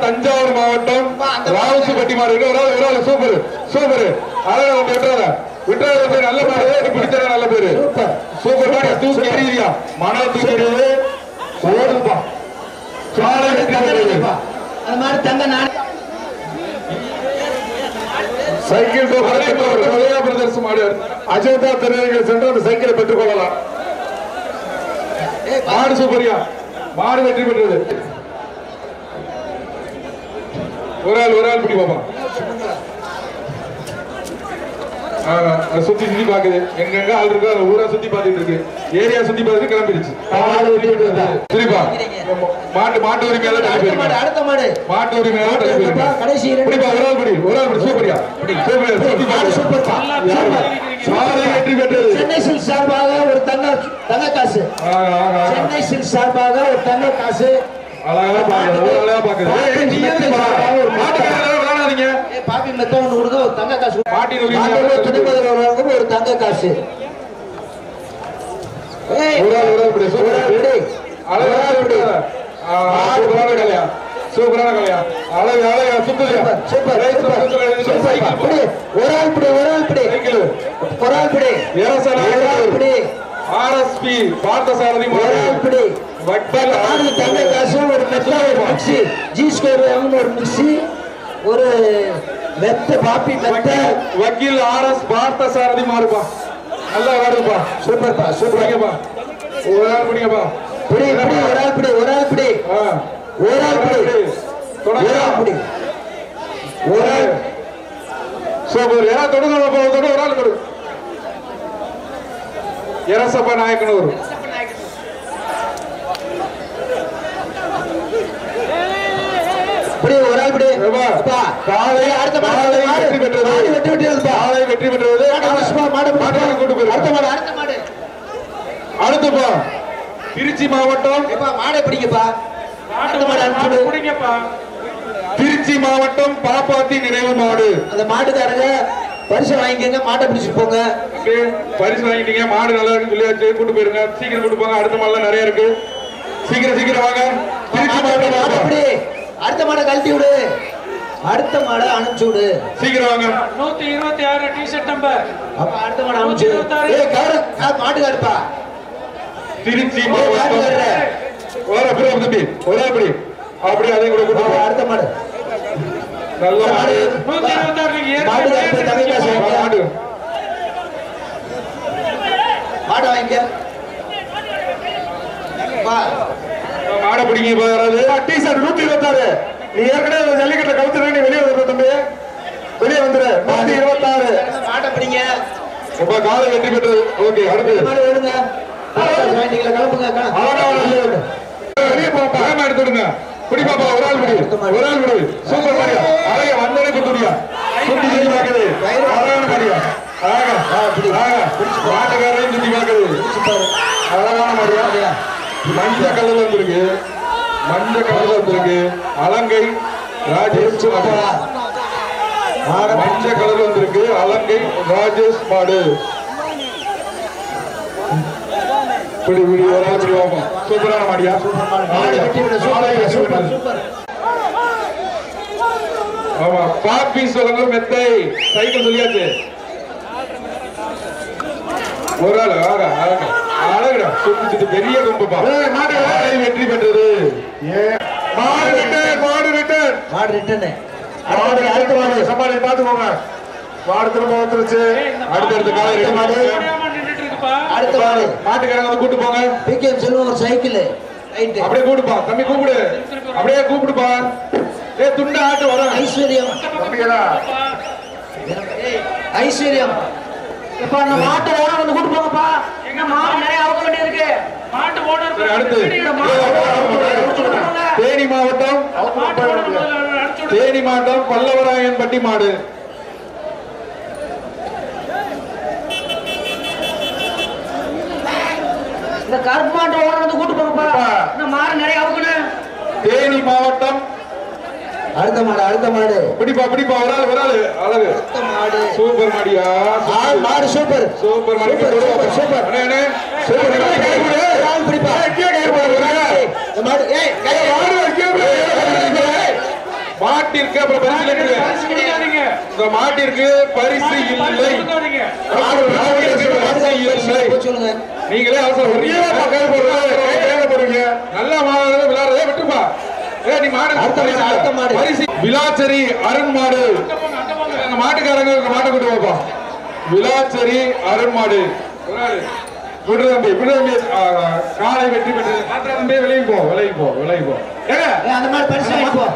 தஞ்சாவூர் மாவட்டம் ராவசுப்பட்டி மாடு. ஒரு ஆள் சூப்பர் சூப்பர். அழகா விட்டுறாத விட்டுறாத. நல்ல மாடு, பிடிச்ச நல்ல பேரு. சூப்பர் மாடு. தூக்கி எறியா மன தூக்கி எறியுது. ஓடுப்பா அது மாதிரி தங்க நான் சைக்கிள் பிரதர்ஸ் மாடு அஜந்தா திரையரங்கில் சென்று அந்த சைக்கிளை பெற்றுக் கொள்ளலாம். மாடு சூப்பரியா, மாடு வெற்றி பெற்றது. ஒரு ஆள் பிடி பாப்பா. சுத்தி சுத்தி பாக்குது. எங்க ஆள் இருக்கு அந்த ஊரா சுத்தி பாத்துட்டு இருக்கு. ஏரியா சுத்தி பார்த்துட்டு கிளம்பிடுச்சு. சரிப்பா, மாட்டு உரிமையால அடுத்த மாடு மாட்டு உரிமையால கடைசி பிடிப்பா. ஒரு ஆள் பிடி சூப்பரியா வெற்றி பெற்றது. சென்னை சில்க் சார்பாக ஒரு தங்க காசு. சென்னை சில்க் சார்பாக ஒரு தங்க காசு. அழகா பாக்குது. பாப்பி மெத்த ஒண்ணு கொடுங்க, ஒரு தங்க காசு. ஒரு தங்க காசு. சூப்பரான கலையா. அழகா சுத்துலையா. ஒரு ஆள் பிடி. ஆர்எஸ்பி பார்த்தசாரதி தங்க காசு. ஒரு மெத்த, ஒரு மிக்சி, ஜி ஸ்கொயர் ஒரு மிக்சி, ஒரு மெத்த பாப்பி மெத்த. வக்கீல் ஆர்எஸ் பார்த்தசாரதி மாறுப்பா. நல்லா வருதுப்பா. சூப்பர்ப்பா சூப்பராங்கப்பா. ஒரு ஆள் பிடிங்கப்பா. ஒரு ஆள் பிடி. சூப்பர். ஏன்னா தொடுங்க ஒரு ஆள் கொடு. எரசப்பா நாயக்கனூர். ஒரு ஆள் பிடி. வெற்றி பெற்றது. அடுத்துப்பா திருச்சி மாவட்டம். மாடை பிடிங்கப்பா. திருச்சி மாவட்டம் பாப்பாத்தி நினைவு மாடு. அந்த மாட்டுக்காரங்க பரிசு வாங்கிக்கங்க, மாட்டை பிடிச்சிட்டு போங்க. பரிசு வாங்கிட்டீங்க, மாடு நல்லா இருக்கு சொல்லியாச்சு. கூட்டு போயிருங்க, சீக்கிரம் கூட்டு போங்க. அடுத்த மாடெல்லாம் நிறைய இருக்கு. சீக்கிரம் வாங்க. திருச்சி மாவட்டம். அடுத்த மாடை கழட்டி விடு, அடுத்த மாடை அனுப்பிச்சு விடு. சீக்கிரம் வாங்க. 126 டி-ஷர்ட் நம்பர். அப்ப அடுத்த மாடை அனுப்பிச்சு மாட்டுக்காருப்பா. திருச்சி மாவட்டம். தம்பி ஒரு ஆள் அப்படி அதை கூட கூட்டு. அடுத்த மாடு நல்ல மாடு. 126 மாடு வாங்கிக்க. மாடை பிடிங்க. டி-ஷர்ட் 126. நீ ஏற்கனவே ஜல்லிக்கட்டை கவுத்துற, நீ வெளியே வந்துரு தம்பி, வெளியே வந்துரு. 126 மாட்டை பிடிங்க. காலை வெற்றி பெற்றது. ஓகே, அடுத்து எடுங்க. வெளியே போப்பா. எடுத்துடுங்க. பிடிப்பாப்பா. ஒரு ஆள் பிடி. சூப்பர் மாரியா. அழகா வந்தோடனே குத்துடியா. சுத்தி சுத்தி பாக்குது. அழகான மாரியா. மாட்டுக்காரையும் சுத்தி பாக்குது. அழகான மாரியா. மஞ்சள் கலர்ல வந்திருக்கு. அலங்கை ராஜேஷ். மஞ்சள் கலர்ல வந்திருக்கு. அலங்கை ராஜேஷ் மாடு. சூப்பரான மாடியா. ஆமா, பாப்பி சொல்லுங்க. மெத்தை சைக்கிள் சொல்லியாச்சு. ஒரு ஆள் அழகுடா. சுத்தி பெரிய கொம்புப்பா. வெற்றி பெற்றது. மாடு ரிட்டர்ன். சமாளி பாத்துக்கோங்க. மாடு திரும்ப வந்துருச்சு. அடுத்தடுத்த காலை அடுத்த மாடு மாட்டுக்காரங்க கூட்டு போங்க. பிகேஎம் செல்வம் ஒரு சைக்கிள். அப்படியே கூட்டுப்பா தம்பி. கூப்பிடு. அப்படியே கூப்பிடுப்பா. துண்ட ஆட்டு வர. ஐஸ்வர்யம். இப்ப அந்த மாட்டு வேற வந்து கூட்டு போங்கப்பா. எங்க மாடு நிறைய அவுக்க வேண்டி இருக்கு. மாட்டு போடுறது. அடுத்து தேனி மாவட்டம் பல்லவராயன் பட்டி மாடு. இந்த கருப்பு மாட்டு ஓட வந்து கூட்டு போங்கப்பா. இந்த மாடு நிறைய அவுக்கணும். தேனி மாவட்டம். அடுத்த மாடு பிடிப்பா. ஒரு ஆள் அழகு. சூப்பர் மாடியா. மாடு சூப்பர் மாடி. மாட்டிற்கு அப்புறம் பரிசு இல்லை. பரிசு கொடுக்காதீங்க. இந்த மாட்டிற்கு பரிசு இல்லை. பரிசு கொடுக்காதீங்க. பரிசு இல்லை. சொல்லுங்க. நீங்களே அவசரம் போடுங்க. நல்லா மாடு விளையாடுறதே விட்டுப்பா. நீ மாடு அடுத்த மாடு. பரிசு விலாச்சேரி அருண் மாடு. அந்த மாட்டுக்காரங்க மாட்டை கொண்டு வாப்பா. விலாச்சேரி அருண் மாடு. விடு தம்பி, விடு தம்பி. காலை வெற்றி பெற்றது. தம்பி விலகி போ, விலகி போ, விலகி போ. ஏங்க அந்த மாதிரி பரிசு வாங்கிப்போ.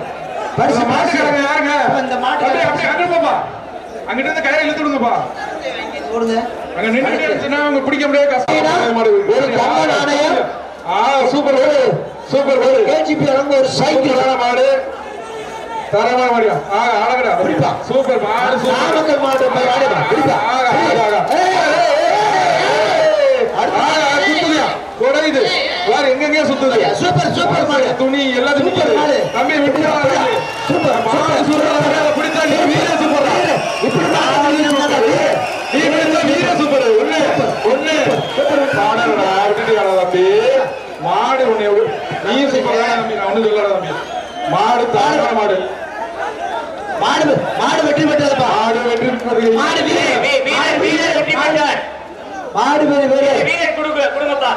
பரிசு மாட்டுக்காரங்க யாருங்க? இந்த மாட்டு அப்படியே அங்க போப்பா. அங்கிட்ட இருந்து கையை இழுத்து விடுங்கப்பா. போடுங்க. அங்க நின்னுட்டே இருந்துச்சுன்னா அவங்க பிடிக்க முடியாது. கஷ்டம். ஒரு தங்க நாணயம். Super super. கேஜிபி அளவு ஒரு சைக்கிள். மாடு தரமான மாடியா. அழகடா. சூப்பர் மாடு. நாமக்கல் மாடு பிடிப்பா. சுத்துதியா கொடையுது. வேற எங்கெங்க சுத்துது. சூப்பர் சூப்பர் மாடு. துணி எல்லாத்தையும் சூப்பர் மாடு. தம்பி விட்டு சூப்பர் மாடு. சூப்பர் பிடிச்சா நீ வீர சூப்பர். இப்படி நீ பிடிச்சா வீர சூப்பர். ஒண்ணு மாடா விட்டுட்டு தம்பி. மாடு உன்னை நீ சூப்பர் தம்பி. நான் ஒண்ணு சொல்லல தம்பி. மாடு தாராள மாடு. மாடு வெற்றி பெற்றதுப்பா. மாடு வெற்றி பெற்றது. மாடு வீரர் வெற்றி பெற்றார். மாடு வீரர் கொடுங்கப்பா.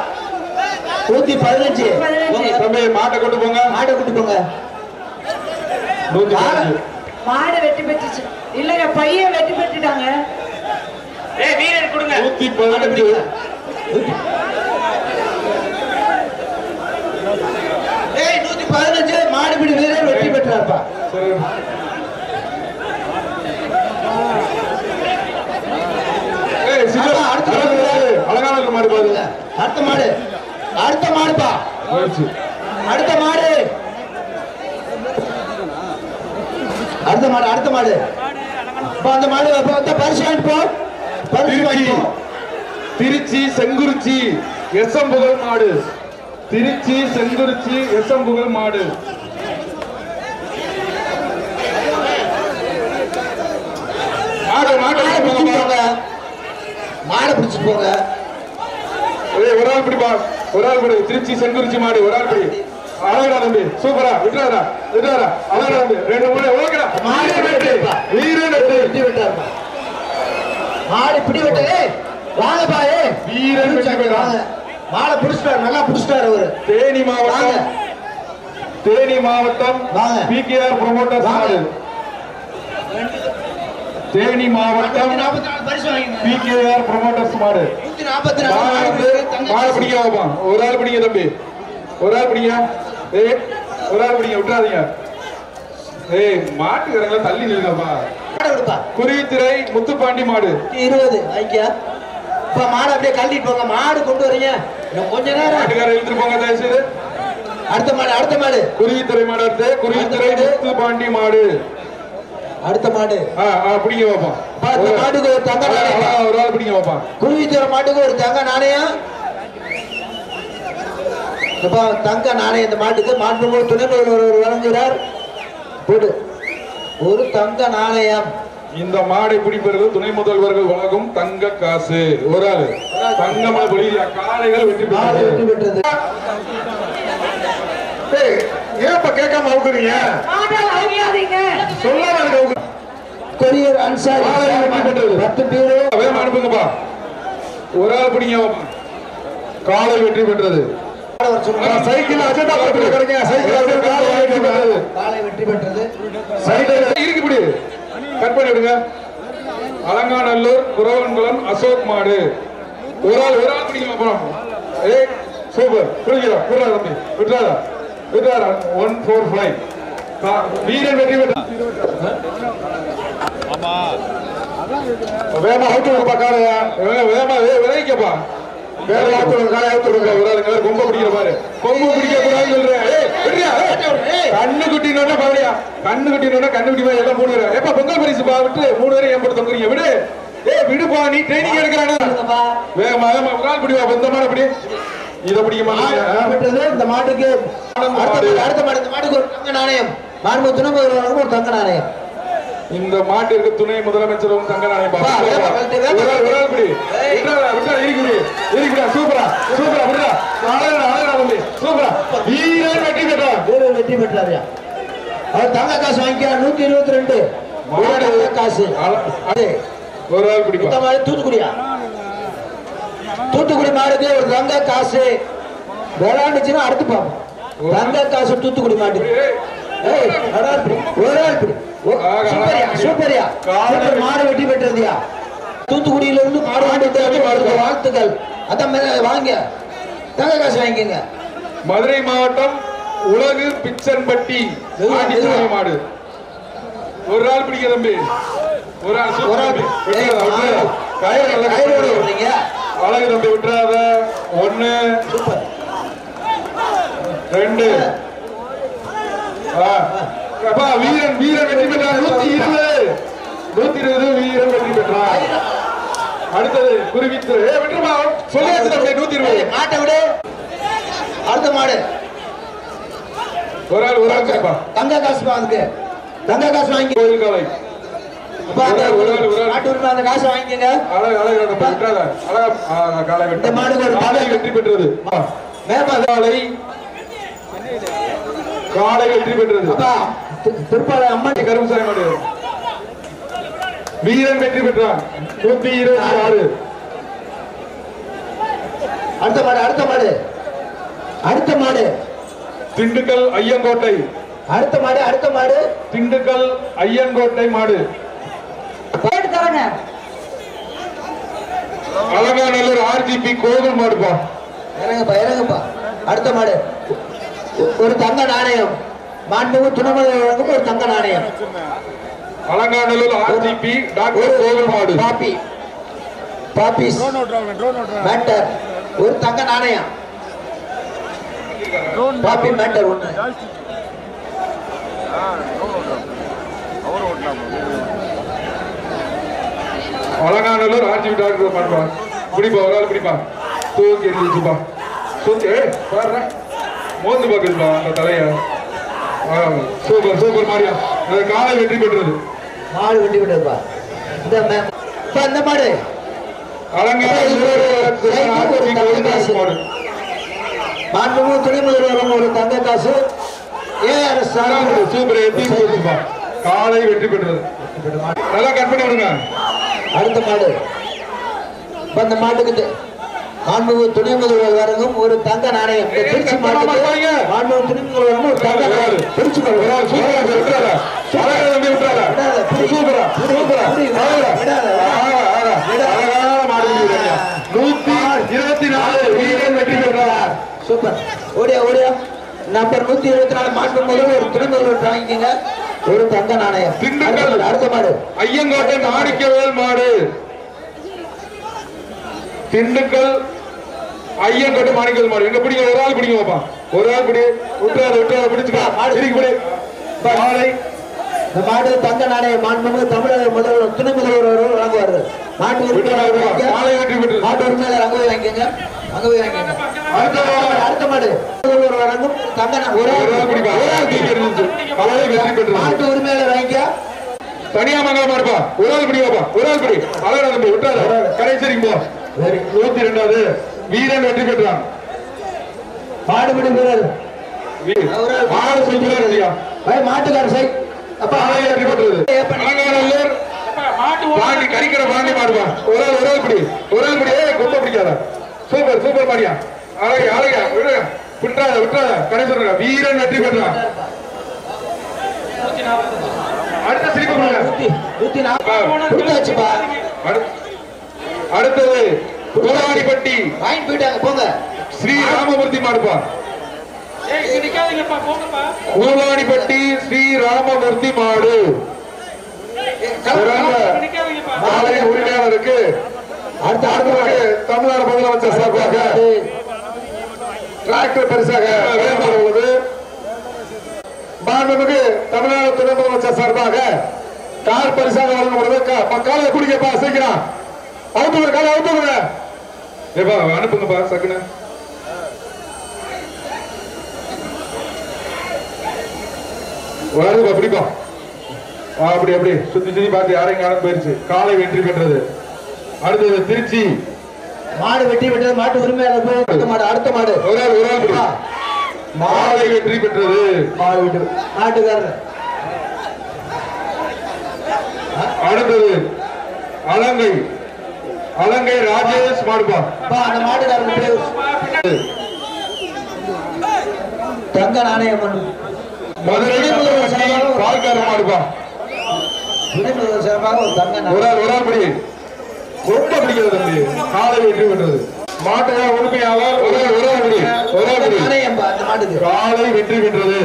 115. தம்பி மாட்டை கொண்டு போங்க. மாட்டை கூட்டு போங்க. 115. மாடு வெற்றி பெற்றுச்சு. இல்லங்க பையன் வெற்றி பெற்றுட்டாங்க. வீரர் கொடுங்க. 115. ஏய் 115 மாடுபிடி வீரர் வெற்றி பெற்றார்ப்பா. சரி. ஏய் சிவா அழகான மாடு பாருங்க. அடுத்த மாடுப்பா. போயிடுச்சு. அடுத்த மாடு. அந்த மாடு வந்து பரிசு வாங்கிட்டு போ. பரிசு வாங்கிட்டு போ. திருச்சி செங்குறிச்சி எஸ்எம் புகழ் மாடு. திருச்சி செங்குறிச்சி எஸ்எம் புகழ் மாடு. மாடை பிடிச்சு போங்க. ஒரு ஆள் பிடிப்பா. ஒரு ஆள் பிடி. திருச்சி செங்குறிச்சி மாடு. ஒரு ஆள் பிடி. அழகடா தம்பி. சூப்பரா. விட்டுறாரா. அழகடா தம்பி. 2 மூணு ஓகேடா. வீரன் வெற்றி பெற்றார்ப்பா. மாடு பிடி வெட்டே. வாங்க பாயே. வீரன் வெற்றி பெற்றார். மாடை பிடிச்சிட்டாரு. நல்லா பிடிச்சிட்டாரு அவரு. தேனி மாவட்டம் வாங்க. பிகேஆர் ப்ரமோட்டர்ஸ் மாடு. தேனி மாவட்டம் 144 பரிசு வாங்கிங்க. பிகேஆர் ப்ரமோட்டர்ஸ் மாடு. 144 மாடு பிடிக்க வைப்பான். ஒரு ஆள் பிடிங்க தம்பி. ஒரு ஆள் பிடிங்க. ஒரு ஆள் பிடிங்க. விட்டுறாதீங்க. மாட்டுக்காரங்கள தள்ளி நில்லுங்கப்பா. குருவித்துறை முத்துப்பாண்டி மாடு. 20 வாங்கியா. இப்ப மாடு அப்படியே கழட்டிட்டு போங்க. மாடு கொண்டு வரீங்க. கொஞ்ச நேரம் மாட்டுக்கார இழுத்துட்டு போங்க தயவுசெய்து. அடுத்த மாடு குருவித்துறை மாடு. அடுத்து குருவித்துறை முத்துப்பாண்டி மாடு. அடுத்த மாடு. பிடிங்க வைப்பான். மாட்டுக்கு ஒரு தங்க நாணயம். ஒரு ஆள் பிடிங்க வைப்பான். குருவித்துறை மாட்டுக்கு ஒரு தங்க நாணயம். தங்க நாணயம் இந்த மாட்டுக்கு மாண்புமிகு துணை முதல்வர் வழங்குகிறார். போடு. ஒரு தங்க நாணயம். இந்த மாடை பிடிப்பது துணை முதல்வர்கள் வழங்கும் தங்க காசு. ஒரு ஆள் தங்கமான பொலியா. காளைகள் வெற்றி பெற்றது. ஏப்ப கேட்காம அவுக்குறீங்க. சொல்லாம கொரியர் அன்சாரி 10 பேர். வேகமா அனுப்புங்கப்பா. ஒரு ஆள் பிடிங்க. காளை வெற்றி பெற்றது. சைக்கிள் அஜெண்டா போட்டு கிடைங்க. சைக்கிள் காளை வெற்றி பெற்றது. சைக்கிள் இருக்கு பிடி. கட் பண்ணி விடுங்க. அலங்காநல்லூர் குரவன்குளம் அசோக் மாடு. ஒரு ஆள் பிடிங்க. அப்புறம் சூப்பர். புரிஞ்சுதா? புரியா தம்பி. விட்டுறாரா. 145. வீரன் வெற்றி பெற்ற. வேமா அவுட்டு காலையா. வேமா விளைவிக்கப்பா. வேற காலை அவுத்து விடுங்க. கொம்ப பிடிக்கிற பாரு. கொம்பு பிடிக்க கூடாதுன்னு சொல்றேன். கண்ணு குட்டினோட பாவடியா. கண்ணு குட்டி மாதிரி எல்லாம் 3 பேர். எப்ப பொங்கல் பரிசு பா விட்டு 3 பேரும் ஏன் போட்டு தொங்குறீங்க. விடு. விடுப்பா. நீ ட்ரைனிங் எடுக்கிறானே. வேகமா ஒரு ஆள் பிடிவா. இந்த மாடு பிடி. இத பிடிக்க மாட்டீங்க. இந்த மாட்டுக்கு அடுத்த மாடு. இந்த மாட்டுக்கு ஒரு தங்க நாணயம். மாண்பு துணை முதல்வர் ஒரு தங்க நாணயம். இந்த மாட்டிற்கு துணை முதலமைச்சரும் தங்க நாணயம். சூப்பரா. சூப்பரா. 1 வெற்றி பெற்றாரியா. அவர் தங்க காசு வாங்கிக்க 122 மாடு தங்க காசு அது ஒரு ஆள் பிடிப்பா. இந்த மாதிரி தூத்துக்குடியா தூத்துக்குடி மாடுக்கு ஒரு தங்க காசு விளையாண்டுச்சுன்னா அடுத்து பார்ப்போம். தங்க காசு தூத்துக்குடி மாடு. ஏய், ஒரு ஆள் பிடி, ஒரு ஆள் பிடி. சூப்பரியா சூப்பரியா சூப்பர் மாடு வெட்டி பெற்றதுயா. தூத்துக்குடியில இருந்து மாடு வாங்கிட்டு வாழ்த்துக்கள். அதான் வாங்க தங்க காசு வாங்கிக்கங்க. மதுரை மாவட்டம் உலகு பிச்சன்பட்டி ஆண்டித்துறை மாடு. ஒரு ஆள் பிடிக்க தம்பி. ஒரு ஆள் ஒரு ஆள் கயிறு விடுறீங்க. அழகு தம்பி விட்டுறாத. 1 சூப்பர் 2 வீரன் வீரன் வெற்றி பெற்றார். 120 வீரன் வெற்றி பெற்றார். அடுத்தது குருவித்து வெற்றுமா சொல்லியாச்சு தம்பி. 120 மாட்டை விடு. அடுத்த மாடு ஒரு ஆள் கேப்பா. தங்க காசு வாங்க. தங்க காசு வாங்கி கோயில் காலை மாட்டு உரிமை அந்த காசு வாங்கிக்கங்க. அழகு அழகு விட்டுறாத. அழகா காலை இந்த மாடுக்கு ஒரு காலை வெற்றி பெற்றது. காலை காலை வெற்றி பெற்றது. திருப்பாளை அம்மன் கருமசாமி மாடு வீரன் வெற்றி பெற்றான். 126. அடுத்த மாடு அடுத்த மாடு அடுத்த மாடு திண்டுக்கல் ஐயங்கோட்டை. அடுத்த மாடு அடுத்த மாடு திண்டுக்கல் ஐயங்கோட்டை மாடு. போயிட்டு தரங்க. அலங்காநல்லூர் ஆர்ஜிபி கோவில் மாடுப்பா. இறங்குப்பா இறங்குப்பா. அடுத்த மாடு ஒரு தங்க நாணயம். மாண்புமிகு துணைமுதல்வருக்கு ஒரு தங்க நாணயம். அலங்காநல்லூர் ஆர்ஜிபி டாக்டர் கோவில் மாடு. பாப்பி பாப்பிஸ் மேட்டர் ஒரு தங்க நாணயம். பாப்பி மேட்டர் 1. அலங்காநல்லூர் ஆர்ஜிபி டாக்டர் மாடுப்பா. பிடிப்பா ஒரு ஆள் பிடிப்பா. தூக்கி எரிஞ்சுப்பா. தூக்கி பாரு மோந்து பாக்குதுப்பா அந்த தலைய. சூப்பர் சூப்பர் மாரியா. காலை வெற்றி பெற்றது. மாடு வெட்டி விட்டதுப்பா. இந்த மாடு மாண்புமிகு துணை முதல்வர் ஒரு தங்க காசு. ARS சூப்பர் காலை வெற்றி பெற்றது. நல்லா கட் பண்ணி விடுங்க. அடுத்த மாடு இந்த மாட்டுக்கு மாண்புமிகு துணை முதல்வர் வரங்கும் ஒரு தங்க நாணயம். திருச்சி மாட்டுக்கு மாண்புமிகு துணை முதல்வர் ஒரு தங்க நாணயம். திருச்சி சூப்பர் ஓடியா ஓடியா. நம்பர் 124 மாண்புமிகு ஒரு துணை முதல்வர் வாங்கிக்கங்க ஒரு தங்க நாணயம். அடுத்த மாடு ஐயங்கோட்டை மாணிக்கவேல் மாடு. திண்டுக்கல் ஐயங்கோட்டை மாணிக்கவேல் மாடு. எங்க பிடிங்க ஒரு ஆள் பிடிங்க பாப்பா. ஒரு ஆள் பிடி. விட்டுறாத பிடிச்சுக்கலாம். மாடு இந்த மாடு தங்க நாணயம். மாண்புமிகு தமிழக முதல்வர் துணை முதல்வர் வழங்குவாரு. மாட்டு உரிமையாளர் மாட்டு உரிமையாளர் அங்க போய் வாங்கிக்கங்க. அங்க போய் வாங்கிக்கங்க. அடுத்த மாடு முதல்வர் வழங்கும் தங்க மாட்டு உரிமையாளர் வாங்கிக்க. தனியா மங்கள மாடுப்பா. ஒரு ஆள் பிடி பாப்பா. ஒரு ஆள் பிடி. அழகா தம்பி விட்டாத. கடைசி போ. 102 வீரன் வெற்றி பெற்றான். மாடுபிடி வீரர் மாடு சொல்லியா மாட்டுக்கார சை அப்பா வெற்றி பெற்றது. அலங்காநல்லூர் பாண்டி கறிக்கிற பாண்டி மாடுப்பா. ஒரு ஆள் பிடி. ஒரு ஆள் பிடி. கொம்ப பிடிக்காத. சூப்பர் சூப்பர் மாடியா. அழகா அழகா விட்டுறாத கடைசி வீரன் வெற்றி பெற்றான். அடுத்த சிரிப்பு அடுத்தது கூலாடிப்பட்டி வாங்கிட்டு போயிட்டாங்க போங்க. ஸ்ரீ ராமமூர்த்தி மாடுப்பா. கூலாடிப்பட்டி ஸ்ரீ ராமமூர்த்தி மாடு. மாலையின் உரிமையாளருக்கு அடுத்த தமிழ்நாடு முதலமைச்சர் சார்பாக டிராக்டர் பரிசாக உள்ளது. மாண்புமிகு தமிழ்நாடு துணை முதலமைச்சர் சார்பாக கார் பரிசாக வழங்கப்படுது. காலையை குடிக்கப்பா சீக்கிரம். அவுத்துங்க காலை அவுத்துங்க. ஏப்பா அனுப்புங்கப்பா சக்குன்னு. வருதுப்பா பிடிப்பா. அப்படி சுத்தி பார்த்து யாரையும் காண போயிருச்சு. காலை வெற்றி பெற்றது. அடுத்தது திருச்சி மாடு வெற்றி பெற்றது. மாட்டு உரிமையாளர் போய் அடுத்த மாடு ஒரு ஆள் மாலை வெற்றி பெற்றது. மாட்டுக்காரர் அலங்கை அலங்கை ராஜேஷ் மாடுபா அந்த மாடுகாரன் பேர் தங்க நாணயம் மதுரை பால்கார மாடுபா துணை முதல்வர் சார்பாக ஒரு தங்க நாணயம். ஒரு ஆள் படி ரொம்ப பிடிக்கிறது தம்பி. காலை வெற்றி பெற்றது மாட்டையா உரிமையாளர் ஒரு ஆள் படி நாணயம் அந்த மாட்டுக்கு காலை வெற்றி பெற்றது.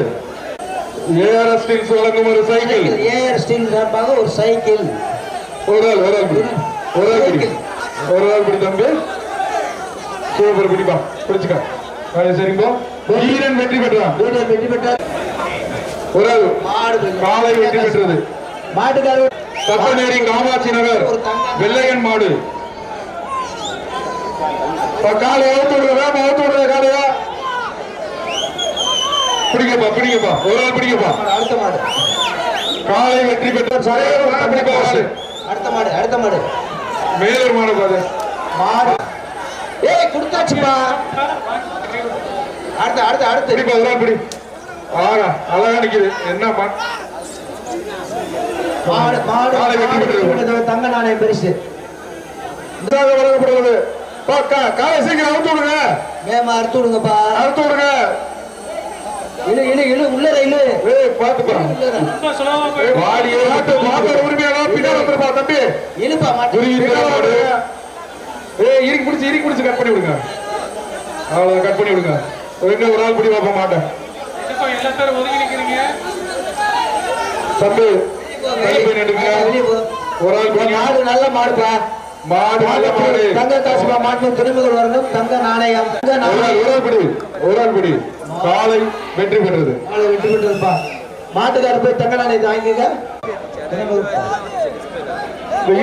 ஏஆர் ஸ்டீல்ஸ் வழங்கும் ஒரு சைக்கிள். ஏஆர் ஸ்டீல் சார்பாக ஒரு சைக்கிள். ஒரு ஆள் படி தம்பி. சூப்பர் பிடிப்பா பிடிச்சுக்கா. சரிங்க வீரன் வெற்றி பெற்றான். வீரன் வெற்றி பெற்றார். ஒரு ஆள் மாடு காலை வெற்றி பெற்றது. மாட்டுக்காரர் தப்பநேரி காமாட்சி நகர் வெள்ளையன் மாடு. காலை அவுத்து விடுறதா அவுத்து விடுறதா காலையா பிடிக்கப்பா ஒரு ஆள் பிடிக்கப்பா. அடுத்த மாடு காலை வெற்றி பெற்ற அடுத்த மாடு மேலூர் மாடு பாரு மாடு. ஏய் கொடுத்தாச்சுப்பா. அடுத்து பிடிப்பா ஒரு ஆள் பிடி. ஆகா அழகா நிக்குது. என்ன மாடு காலை வெற்றி பெற்றது. தங்க நாணயம் பரிசு வழங்கப்படுவது. காலை சீக்கிரம் அவுத்து விடுங்க. மேமா அறுத்து விடுங்கப்பா. அவுத்து விடுங்க. இழு உள்ளத இழு. பாத்துப்பா வாடியே மாட்டு உரிமையாளர் பின்னாடி வந்துருப்பா தம்பி. இழுப்பா மாட்டு இறுக்கி பிடிச்சு கட் பண்ணி விடுங்க. அவ்வளவு கட் பண்ணி விடுங்க. இன்னும் ஒரு ஆள் பிடி பார்ப்ப மாட்டேன் எல்லாத்தையும் ஒதுங்கி நிக்கிறீங்க தம்பி. ஒரு ஆள் பிடி. மாடு நல்ல மாடுப்பா. மாடு நல்ல மாடு. தங்க காசுப்பா. மாட்டு துறைமுகர் வரணும். தங்க நாணயம். ஒரு ஆள் பிடி. காலை வெற்றி பெற்றது. வெற்றி பெற்றதுப்பா. மாட்டுக்காரர் போய் தங்க நாணயத்தை வாங்கிக்க.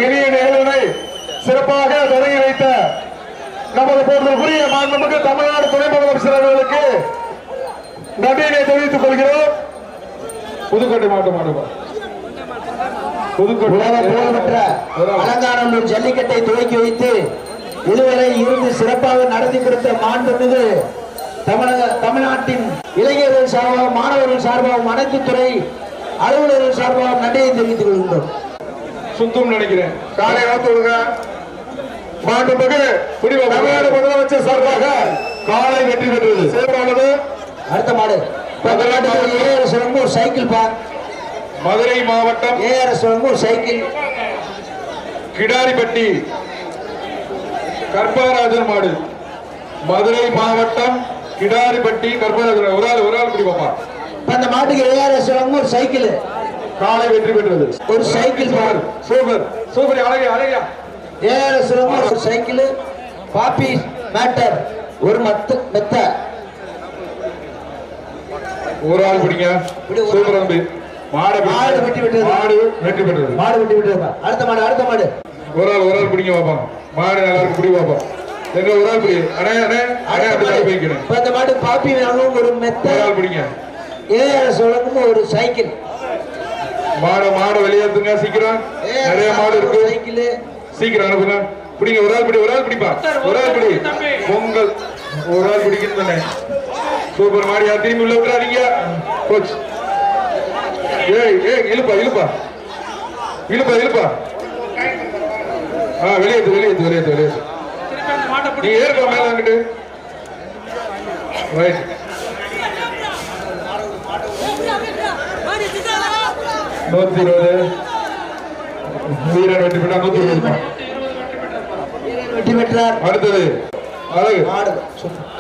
இனிய நிகழ்வினை சிறப்பாக தொடங்கி வைத்த நமது போன்றக்குரிய மாண்புமிகு தமிழ்நாடு துணை முதலமைச்சர் அவர்களுக்கு நன்றியினை தெரிவித்துக் கொள்கிறோம். புதுக்கோட்டை மாவட்டம் அலங்காநல்லூர் ஜல்லிக்கட்டை துவக்கி வைத்து இதுவரை இருந்து சிறப்பாக நடத்தி கொடுத்த மாண்புமிகு தமிழ்நாட்டின் இளைஞர்கள் சார்பாகவும் மாணவர்கள் சார்பாகவும் அனைத்து துறை அலுவலர்கள் சார்பாகவும் நன்றியை தெரிவித்துக் கொள்கின்றோம். சுத்தம் நினைக்கிறேன். காலை காத்து விடுங்க. மாண்புமிகு தமிழ்நாடு முதலமைச்சர் சார்பாக காலை வெற்றி பெற்றது. சேர்ப்பானது அடுத்த மாடு ஏஆர்எஸ் ஒரு சைக்கிள் பா. மதுரை மாவட்டம் ஏஆர்எஸ் ஒரு சைக்கிள். கிடாரிப்பட்டி கற்பகராஜன் மாடு. மதுரை மாவட்டம் கிடாரிப்பட்டி கற்பகராஜன். ஒரு ஆள் பிடிப்பாப்பா. அந்த மாட்டுக்கு ஏஆர்எஸ் ஒரு சைக்கிள். காலை வெற்றி பெற்றது. ஒரு சைக்கிள் பார். சூப்பர் அழகியா. ஏஆர்எஸ் ஒரு சைக்கிள். பாப்பி மேட்டர் ஒரு மெத்த. ஒரு ஆள் பிடிங்க. சூப்பர் தம்பி. மாடு வெட்டி விட்டது. வெற்றி பெற்றது. அடுத்த மாடு ஒரு ஆள் பிடிங்க பாப்பா. மாடு நல்லா இருக்கு. பிடி பாப்பா. எங்க ஒரு ஆள் பிடி. இந்த மாடு பாப்பி ஒரு மெத்த. ஒரு ஆள் பிடிங்க. ஏஆர்எஸ் ஒரு சைக்கிள். மாடு வெளியேற்றுங்க சீக்கிரம். நிறைய மாடு இருக்கு. சைக்கிள் சீக்கிரம் அனுப்புங்க. பிடிங்க. ஒரு ஆள் பிடி. ஒரு ஆள் பிடி. பொங்கல் ஒரு ஆள் பிடிக்கணும். சூப்பர் மாடியா. திரும்பி உள்ள விட்டுறாதீங்க. கோச் இழுப்பா. வெளியேத்து. நீ ஏறுப்பா மேல அங்கிட்டு. ரைட். நூத்தி 20 வீரன் வெற்றி பெற்றார். 120 வெற்றி பெற்றார். அடுத்தது அழகு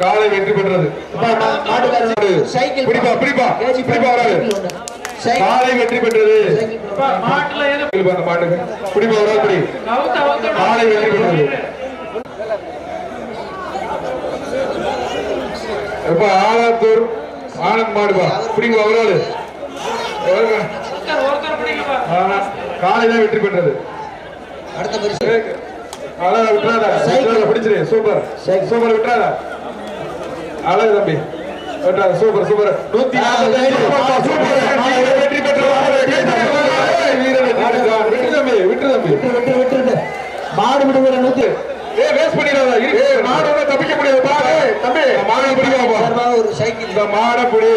காலை வெற்றி பெற்றது. சைக்கிள் பிடிப்பா வராது. காலை வெற்றி பெற்றது. மாட்டுக்கு பிடிப்பா ஒரு ஆள் பிடி. காலை வெற்றி பெற்றது. ஆலாத்தூர் ஆனந்த் மாடுபா. பிடிங்க ஒரு ஆளு. காலைதான் வெற்றி பெற்றது. அடுத்த பரிசு அழகா விட்டுறாதா. பிடிச்சிரு. சூப்பர் விட்டுறாதா. அழகு தம்பி விட்டுறாத. சூப்பர் 145 வெற்றி பெற்றது. விட்டு மாடு விடுகிற 100 வேஸ்ட் பண்ணிடாத. மாடு தப்பிக்க முடியாது. தம்பி மாடு பிடிக்காம ஒரு சைக்கிள். இந்த மாடை பிடி.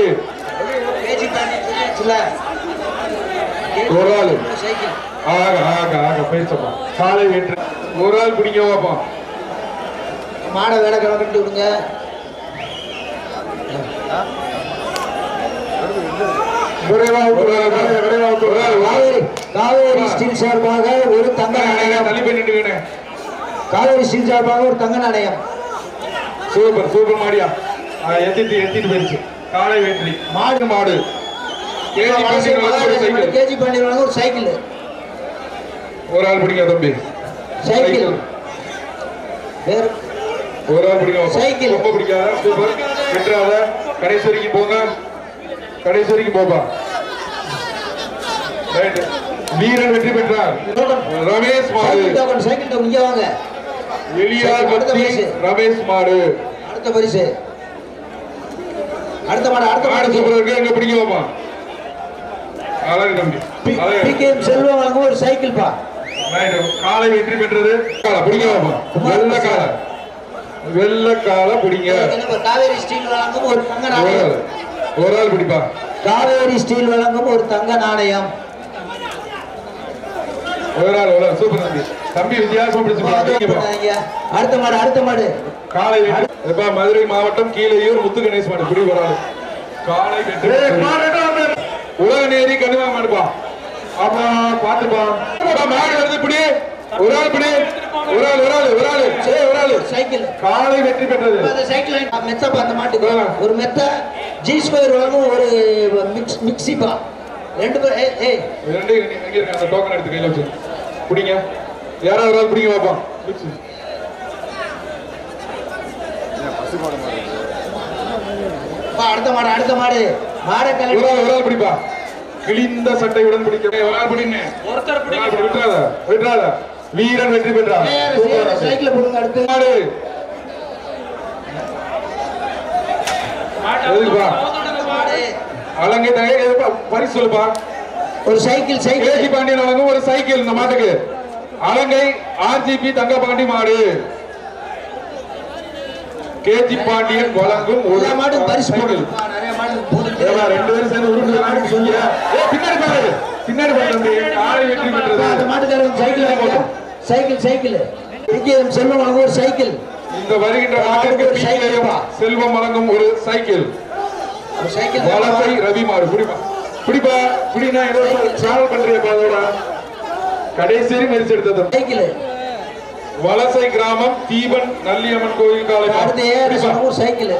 ஒரு ஆளு ஒரு ஆள் சைக்கிள் ஆக ஆக ஆக பேசப்பா காலை வெற்றி ஒரு ஆள் பிடிங்க வாப்பா மாடை வேலை கிளம்பிட்டு விடுங்க. காவேரி ஸ்டீல் சார்பாக ஒரு தங்க நாணயம். தள்ளி போய் நின்று காவேரி ஸ்டீல் சார்பாக ஒரு தங்க நாணயம். சூப்பர் சூப்பர் மாடியா எத்திட்டு போயிருச்சு காலை வெற்றி மாடு மாடு கேஜி பாண்டியன் ஒரு சைக்கிள். ஒரு ஆள் பிடிங்க தம்பி சைக்கிள் வேறு ஒரு ஆள் பிடிங்க சைக்கிள். ரொம்ப பிடிக்காத சூப்பர் விட்டுறாத கடைசி வரைக்கும் போங்க கடைசி வரைக்கும் போப்பா வீரன் வெற்றி பெற்றார் ரமேஷ் மாடு சைக்கிள் டோக்கன் இங்க வாங்க. எளியார் பத்தி ரமேஷ் மாடு அடுத்த பரிசு அடுத்த மாடு சூப்பர் இருக்கு எங்க பிடிக்க வாப்பா அழகு தம்பி பிகேஎம் செல்வம் வழங்கும் ஒரு சைக்கிள் பா. காலை வெற்றி பெற்றது பிடிங்க வாப்பா வெள்ள கால பிடிங்க காவேரி ஸ்டீல் வழங்கும் ஒரு தங்க நாணயம். ஒரு ஆள் பிடிப்பா காவேரி ஸ்டீல் வழங்கும் ஒரு தங்க நாணயம். ஒரு ஆள் சூப்பர் தம்பி தம்பி வித்தியாசம் பிடிச்சு அடுத்த மாடு காலை மதுரை மாவட்டம் கீழையூர் முத்து கணேஷ் மாடு பிடி ஒரு ஆள் காலை வெற்றி உலக நேரி கனிவா மாடுப்பா அப்பா பாத்துப்பா மாடு வருது பிடி ஒரு ஆள் பிடி ஒரு ஆள் சைக்கிள் காலை வெற்றி பெற்றது சைக்கிள் மெத்த அந்த மாட்டுக்கு ஒரு மெத்த ஜி ஸ்கொயர் வழங்கும் ஒரு மிக்ஸிப்பா. ரெண்டு பேர் ரெண்டு எங்க இருக்கு அந்த டோக்கன் எடுத்து கையில வச்சு பிடிங்க யாராவது ஒரு ஆள் பிடிங்க வாப்பா அடுத்த மாடு மாடை ஒரு ஆள் பிடிப்பா கிழிந்த சட்டையுடன் பிடிக்க ஒரு ஆள் பிடிங்க விட்டுறாத வீரன் வெற்றி பெற்றார் சைக்கிள் போடுங்க. அடுத்து மாடு அலங்கை பரிசு சொல்லுப்பா ஒரு சைக்கிள் கேஜி பாண்டியன் வழங்கும் ஒரு சைக்கிள் இந்த மாட்டுக்கு அலங்கை ஆர்ஜிபி தங்க பாண்டி மாடு கேஜி பாண்டியன் வழங்கும் ஒரு மாடு பரிசு சைக்கிள். ரெண்டு பேரும் சேர்ந்து உருட்டு சொல்லியா பின்னாடி பாரு காலை வெற்றி பெற்றது அந்த மாட்டுக்காரங்க சைக்கிள் செல்வம் வழங்கும் ஒரு சைக்கிள். இந்த வருகின்ற மாட்டுக்கு செல்வம் வழங்கும் ஒரு சைக்கிள் வலசை ரவி மாடு பிடிப்பா பிடினா ஏதோ டிராவல் பண்றியப்பா அதோட கடைசி மெரிச்சு எடுத்தது சைக்கிள் வலசை கிராமம் தீபன் நல்லியம்மன் கோயில் காலை சைக்கிள்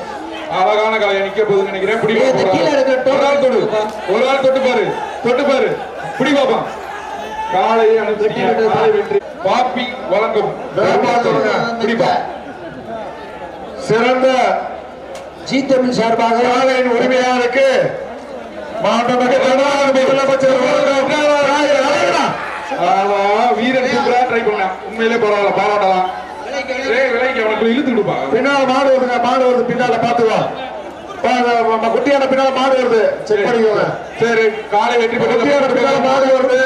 அழகான காலையை நிக்க போகுதுன்னு நினைக்கிறேன் ஒரு ஆள் தொட்டு பாரு பிடி பாப்பா காலையை அனுப்பிச்சு காலை வெற்றி பாப்பி வழங்கும் பிடிப்பா சிறந்த ஜி தமிழ் சார்பாக காலையின் உரிமையாளருக்கு வீரன் சூப்பரா ட்ரை பண்ண உண்மையிலே பரவாயில்ல பாராட்டலாம் விலைக்கு அவனுக்கு இழுத்து விடுப்பா பின்னால மாடு வருது பின்னால பாத்துவா குட்டியான பின்னால மாடு வருது செக் பண்ணிக்கோங்க சரி காலை வெற்றி குட்டியான பின்னால மாடு வருது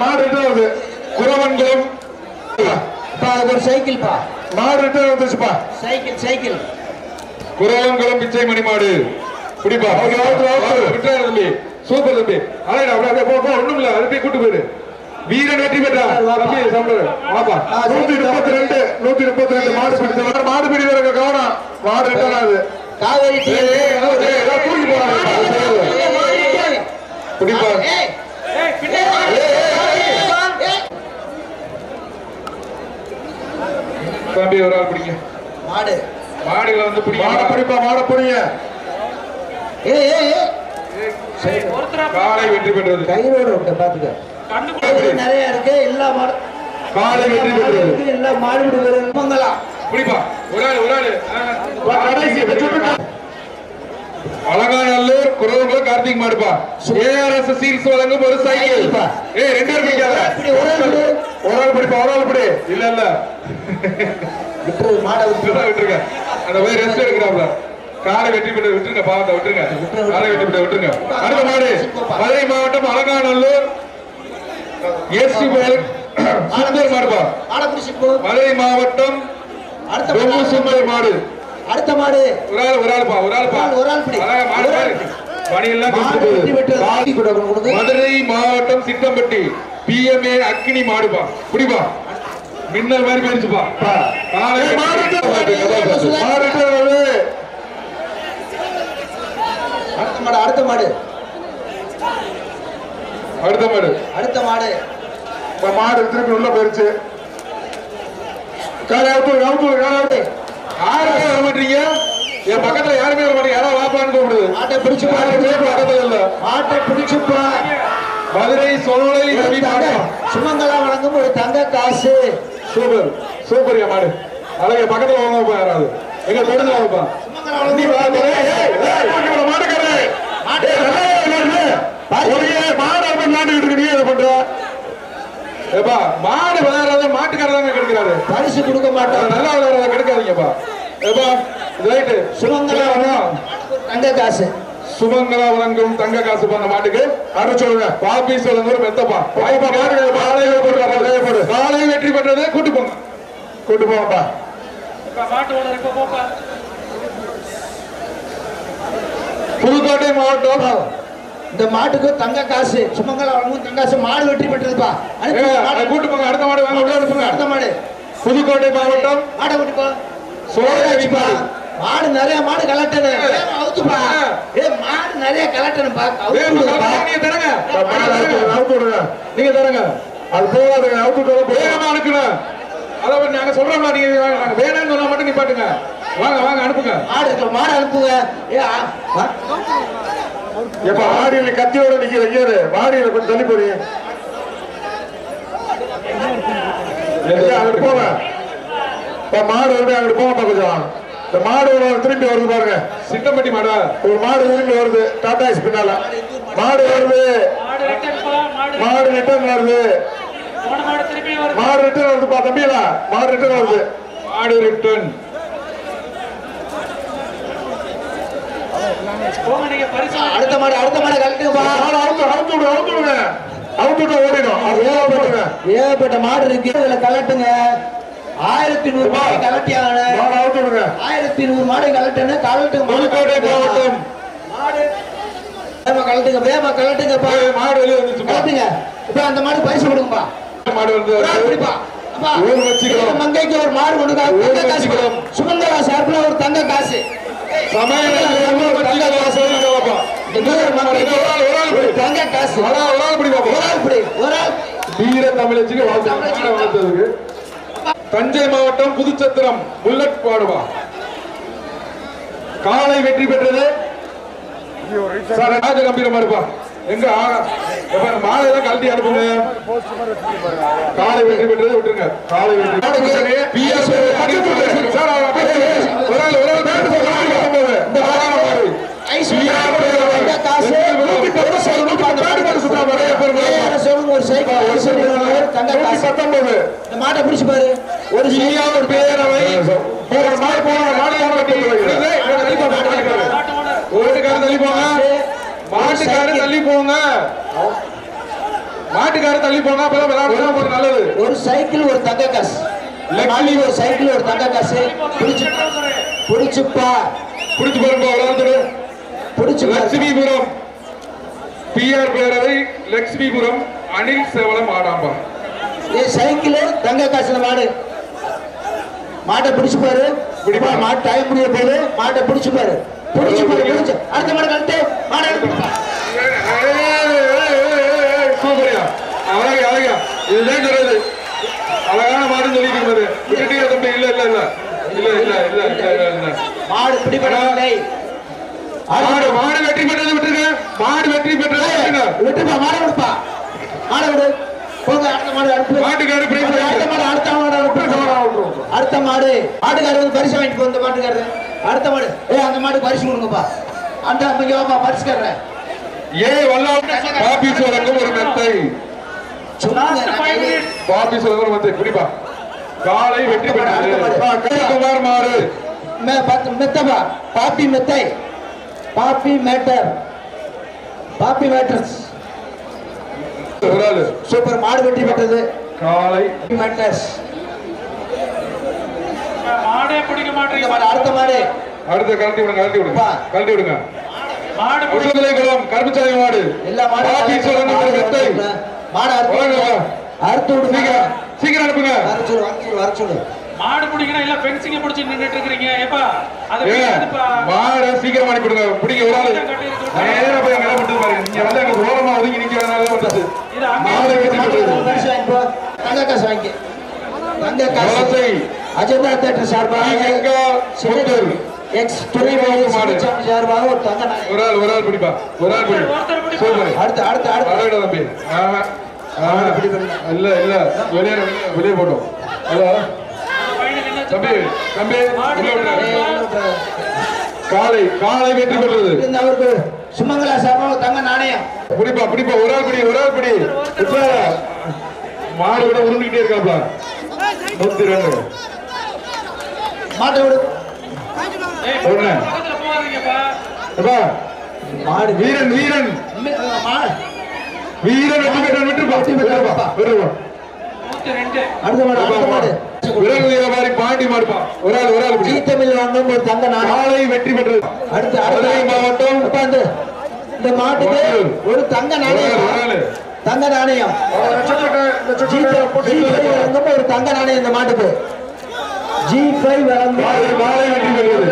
மாடு வருது குரவன்களும் ஒரு சைக்கிள் பா மாடு ரிட்டர்ன் வந்துச்சுப்பா சைக்கிள் குரவன்களும் பிச்சை மணி மாடு பிடிப்பா விட்டாரு தம்பி சூப்பர் தம்பி அலைடா அப்படியே போ ஒண்ணும் இல்ல அது போய் கூட்டு போயிரு வீரன் வெற்றி பெற்றார் தம்பி சாம்பிள் வாப்பா 132 மாடு பிடிச்ச மாடு பிடி வர கவனம் மாடு ரிட்டர்ன் ஆகுது காவேரி தூக்கி போறாங்க பிடிப்பா தம்பி ஒரு ஆள் பிடிங்க மாடுகளை வந்து பிடிப்பா மாட பிடிங்க காலை வெற்றி பெற்றது கைரோடு பாத்துக்க நிறைய இருக்கு எல்லா மாடு காலை வெற்றி பெற்றது எல்லா மாடு மங்கலாம் பிடிப்பா ஒரு ஆள் அலங்காநல்லூர் குரவன்குளம் கார்த்திக் மாடுப்பா ஏஆர்எஸ் சீல்ஸ் வழங்கும் ஒரு சைக்கிள் ரெண்டு பேரும் பிடிக்காத ஒரு ஆள் பிடி இல்ல விட்டுருங்க அந்த போய் ரெஸ்ட் எடுக்கிறாப்ல காலை வெற்றி பெற்று விட்டுருங்க பாவத்தை விட்டுருங்க காலை வெற்றி பெற்று விட்டுருங்க அடுத்த மாடு மதுரை மாவட்டம் அலங்காநல்லூர் எஸ்டி சுந்தர் மாடுப்பா மதுரை மாவட்டம் சுந்தர் மாடு அடுத்த மாடு ஒரு ஆள் பிடி மதுரை மாவட்டம் திட்டம்பட்டி பிஎம்ஏ அக்கினி மாடுப்பா குடிப்பா மின்னல் மாதிரி போயிருச்சுப்பா அடுத்த மாடு அடுத்த மாடு அடுத்த மாடு மாடு திருப்பி உள்ள போயிருச்சு காலையாவது யாருமே வர மாட்டீங்க என் பக்கத்துல யாருமே வர மாட்டீங்க யாராவது வாப்பான்னு கூப்பிடுது மாட்டை பிடிச்சு பக்கத்துல இல்ல மாட்டை பிடிச்சுப்பா மதுரை சோலை சுமங்கலா வழங்கும் ஒரு தங்க காசு சூப்பர் சூப்பர் என் மாடு அழகா பக்கத்துல வாங்கப்பா யாராவது எங்க தொடர்ந்து வாங்கப்பா மாடு விளையாடுறத மாட்டுக்காரதாங்க கிடைக்கிறாரு பரிசு கொடுக்க மாட்டோம் நல்லா விளையாடுறத கிடைக்காதீங்கப்பா ஏப்பா ரைட்டு சுமங்கலா தங்க காசு சுமங்கலா வழங்கும் தங்க காசு பண்ண மாட்டுக்கு அரை சொல்லுங்க பாப்பி சொல்லுங்க ஒரு மெத்தப்பா காலை வெற்றி பெற்றது கூட்டு போங்க கூட்டு போங்கப்பா மாட்டு ஓனர் இப்ப போப்பா புதுக்கோட்டை மாவட்டம் இந்த மாட்டுக்கு தங்க காசு சுமங்கலா வழங்கும் தங்க காசு மாடு வெற்றி பெற்றதுப்பா கூட்டு போங்க அடுத்த மாடு வாங்க உள்ள அனுப்புங்க அடுத்த மாடு புதுக்கோட்டை மாவட்டம் மாடை கூட்டிப்போ சோழ மாடு நிறைய மாடு கலட்டணும் அவுத்துப்பா மாடு நிறைய கலட்டணும்பா நீங்க தரங்க நீங்க தரங்க அது போகாதுங்க அவுத்து வேகமா அனுப்புங்க அதாவது நாங்க சொல்றோம்ல நீங்க நாங்க வேணும்னு சொன்னா மட்டும் நிப்பாட்டுங்க வாங்க வாங்க அனுப்புங்க மாடு அனுப்புங்க எப்ப மாடியில கத்தியோட நிக்கிற ஐயரு மாடியில கொஞ்சம் தள்ளி போறீங்க அங்கிட்டு போங்க மாடு வந்து அங்கிட்டு போங்கப்பா கொஞ்சம் இந்த மாடு திரும்பி வருது பாருங்க சிங்கம்பட்டி மாடா ஒரு மாடு திரும்பி வருது டாடா எஸ் பின்னால மாடு வருது மாடு ரிட்டர்ன் வருது மாடு ரிட்டர்ன் வருதுப்பா தம்பிங்களா மாடு ரிட்டர்ன் வருது மாடு ரிட்டர்ன் அடுத்த மாடு கழட்டுங்கப்பா ஏகப்பட்ட மாடு இருக்கு இதுல கலட்டுங்க 1100 மாடு கலட்டியான 1100 மாடு கலட்டுன்னு கலட்டுங்க மாடு வேமா கலட்டுங்கப்பா மாடு வெளியே வந்துச்சு கலட்டுங்க இப்ப அந்த மாடு பரிசு கொடுங்கப்பா மாடு வந்து மங்கைக்கு ஒரு மாடு கொடுங்க தங்க காசு சுமந்தரா சார்பில் ஒரு தங்க காசு தஞ்சை மாவட்டம் புதுச்சத்திரம் புல்லட் பாடுவா காலை வெற்றி பெற்றது ராஜ கம்பீரமா இருப்பா எங்க மாலை தான் கழட்டி அனுப்புங்க காலை வெற்றி பெற்றது விட்டுருங்க காலை வெற்றி மாட்டை பிடிச்சு பாரு ஒரு பேரவை ஓட்டுக்காரர் தள்ளி போங்க மாட்டுக்காரர் தள்ளி போங்க மாட்டுக்காரர் தள்ளி போங்க அப்பதான் விளையாடுறது நல்லது ஒரு சைக்கிள் ஒரு தங்க காசு ஒரு சைக்கிள் ஒரு தங்க காசு பிடிச்சுப்பா பிடிச்சு பாருங்க விளையாடுறது பிடிச்சு லட்சுமிபுரம் பிஆர் பேரவை லட்சுமிபுரம் அனில் சேவலம் ஆடாம்பா சைக்கிள் தங்க காசுல மாட்டை பிடிச்சு பாரு மாட்டு டைம் முடிய போது மாட்டை பிடிச்சு பாரு பிடிச்சு அடுத்த மாடு கழட்டு மாடை சூப்பரியா அழகா அழகா இதுதான் சொல்றது அழகான மாடுன்னு சொல்லிட்டு விட்டுட்டீங்க தம்பி இல்ல இல்ல இல்ல இல்ல இல்ல இல்ல இல்ல இல்ல மாடு பிடிபடவில்லை மாடு வெற்றி பெற்றது விட்டுருங்க மாடு வெற்றி பெற்றது விட்டுப்பா மாடை விடுப்பா மாடை விடு போங்க அடுத்த மாடு மாட்டுக்காரு அடுத்த மாடு மாட்டுக்காரர் வந்து பரிசு வாங்கிட்டு வந்த மாட்டுக்காரரு அடுத்த மாடு அந்த மாடு பரிசு கொடுங்கப்பா அந்த இங்க வாப்பா பரிசு கர்றேன் பாபி சோழனும் ஒரு மெத்தை பாபி சோழன் ஒரு மெத்தை பிடிப்பா காலை வெற்றி பெற்றது குமார் மாறு மெத்தப்பா பாப்பி மெத்தை பாப்பி மேட்டர்ஸ் சூப்பர் மாடு வெற்றி பெற்றது காலை மேட்டர்ஸ் மாடே பிடிக்க மாட்டீங்க அடுத்த மாடு அடுத்த கழட்டி விடுங்க மாடு குளம் கருப்புச்சாலை மாடு எல்லா மாடு பாபி சோழன் ஒரு மெத்தை மாடு அறுத்து விடுங்க. சீக்கிரம் அனுப்புங்க. வர சொல்லு. மாடு பிடிக்கணும் இல்ல பென்சிங்க பிடிச்சி நின்னுட்டு இருக்கீங்க ஏப்பா அது மாடு சீக்கிரம் அனுப்பி கொடுங்க. பிடிக்க ஒரு ஆளு நேரா போய் அங்க விட்டு பாருங்க. நீங்க வந்து அங்க ஓரமா ஒதுங்கி நிக்கிறதுனால வந்துச்சு. இது அங்க மாடு வெட்டி தங்க காசு வாங்கி தங்க காசு அஜந்தா தேட்டர் சார்பாக எக்ஸ் துணை சார்பாக ஒரு தங்க ஒரு ஆள் பிடிப்பா. ஒரு ஆள் பிடி. சூப்பர். அடுத்து தம்பி. இல்ல வெளியே போட்டோம். ஹலோ தம்பி காலை வெற்றி பெற்றது. அவருக்கு சுமங்கலா சார்பாக தங்க நாணயம். பிடிப்பா. ஒரு ஆள் பிடி. மாடு விட உருண்டுகிட்டே இருக்காப்ல. 102 மாட்டை விடு. பக்கத்துல போகாதீங்கப்பா. மாடு வீரன் வெற்றி பெற்றான். 102 அடுத்த மாடு விரல் வியாபாரி பாண்டி மாடுப்பா. ஒரு ஆள் ஜி தமிழ் வாங்கும் ஒரு தங்க நாணயம். காலை வெற்றி பெற்றது. அடுத்து மாவட்டம் இந்த மாட்டுக்கு ஒரு தங்க நாணயம். தங்க நாணயம் ஒரு தங்க நாணயம் இந்த மாட்டுக்கு G5 வழங்கும். மாலை வெற்றி பெற்றது.